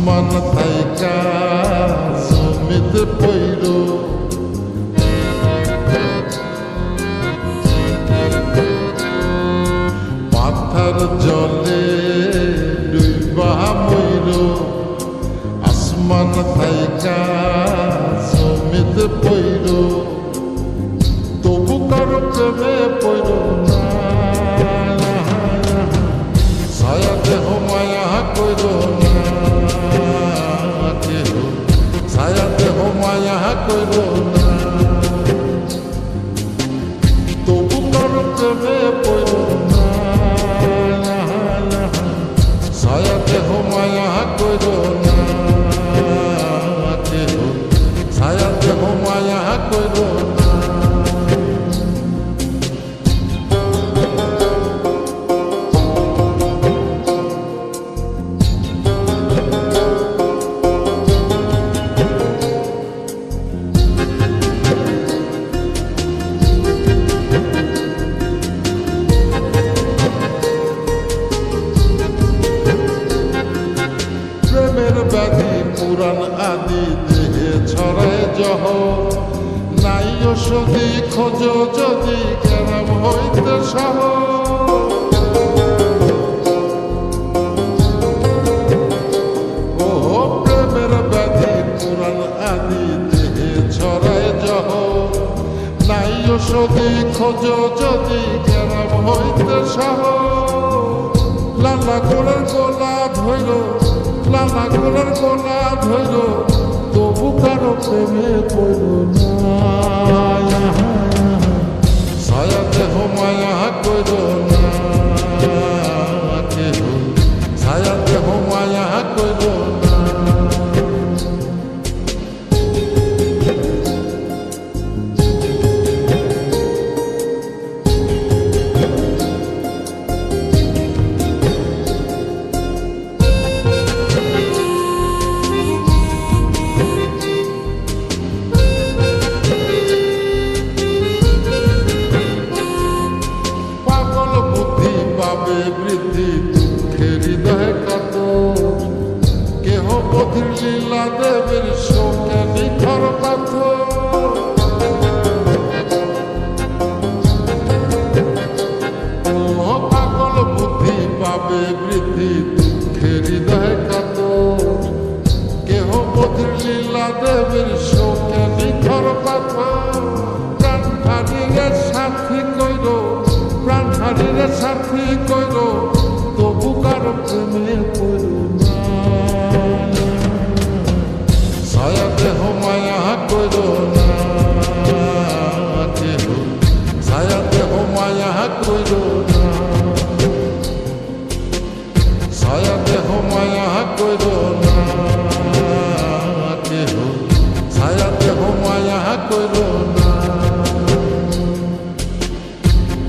আসমান থাইকা জমিতে পইল মাথার জলে ডুইবা মইল আসমান থাইকা জমিতে পইল তবু কারো প্রেমে পইল না ছায়া দেহ মায়া কইল না কেহ ছায়া দেহ মায়া কইল না তবু কারো প্রেমে পইল না ছায়া দেহ মায়া কইল না কেহ ছায়া দেহ মায়া কইল না প্রেমের ব্যাধি পুরাণ আদি দেহে ছড়ায় জহ নাই ওষুধি খোঁজ যদি কেরাম হইতে সহ ও প্রেমের ব্যাধি পুরাণ আদি দেহে ছড়ায় জহ নাই ওষুধি খোঁজ যদি কেরাম হইতে সহ লালা গোলার গোলা ধৈর লালা গোলার গোলা ধৈর তবু কারো প্রেমে পড়ল না ছায়া দেহ মায়া কইল না কেহ ছায়া দেহ মায়া কইল না বৃদ্ধি দুঃখের হৃদয় কত কেহ পথির লীলা দেবের শোকে নিখর পাথর পাগল বুদ্ধি পাবে বৃদ্ধি দুঃখের হৃদয় কত কেহ পথির লীলা দেবের শোকে নিখর পাথর প্রাণ হারিয়ে সাথী কইল প্রাণ হারিয়ে সাথী কইল তবু কারো প্রেমে পড়ল না ছায়া দেহ মায়া কইল না কেহ ছায়া দেহ মায়া কইল না ছায়া দেহ মায়া কইল না কেহ ছায়া দেহ মায়া কইল না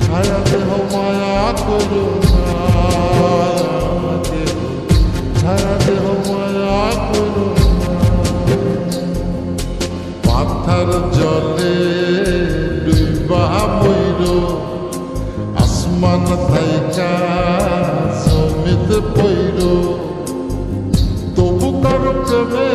ছায়া দেহ মায়া কইল না কেহ ছায়া দেহ মায়া কইল না মাথার জলে ডুইবা মইল আসমান থাইকা জমিতে পইল তবু কারো প্রেমে